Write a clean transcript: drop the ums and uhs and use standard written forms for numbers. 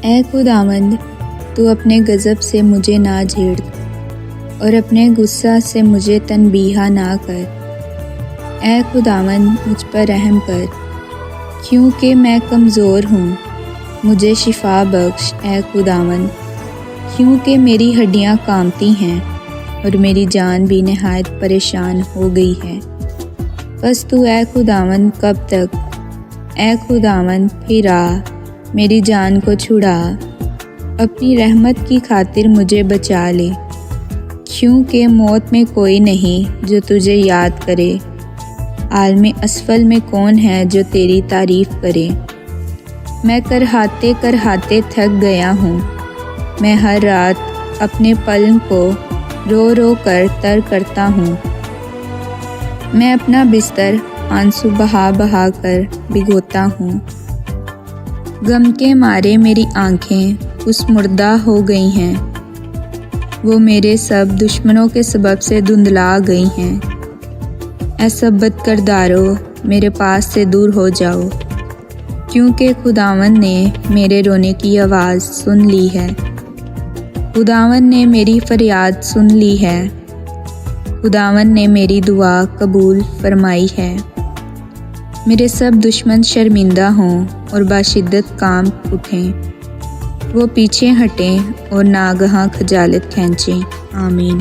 ऐ खुदावंद, तू अपने गज़ब से मुझे ना झेड़ और अपने गुस्सा से मुझे तनबीहा ना कर। ऐ खुदावंद, मुझ पर रहम कर, क्योंकि मैं कमज़ोर हूँ। मुझे शिफा बख्श ऐ खुदावंद, क्योंकि मेरी हड्डियाँ कांपती हैं और मेरी जान भी नहायत परेशान हो गई है। बस तू ऐ खुदावंद कब तक? ऐ खुदावंद फिर आ, मेरी जान को छुड़ा। अपनी रहमत की खातिर मुझे बचा ले, क्योंकि मौत में कोई नहीं जो तुझे याद करे। आलमे असफल में कौन है जो तेरी तारीफ़ करे। मैं करहाते थक गया हूँ। मैं हर रात अपने पलंग को रो रो कर तर करता हूँ। मैं अपना बिस्तर आंसू बहा बहा कर भिगोता हूँ। गम के मारे मेरी आँखें उस मुर्दा हो गई हैं। वो मेरे सब दुश्मनों के सबब से धुंधला गई हैं। ऐ सब बदकिरदारों, मेरे पास से दूर हो जाओ, क्योंकि खुदावंद ने मेरे रोने की आवाज़ सुन ली है। खुदावंद ने मेरी फरियाद सुन ली है। खुदावंद ने मेरी दुआ कबूल फरमाई है। मेरे सब दुश्मन शर्मिंदा हों और बाशिद्दत कांप उठें। वो पीछे हटें और नागहां खजालत खींचें। आमीन।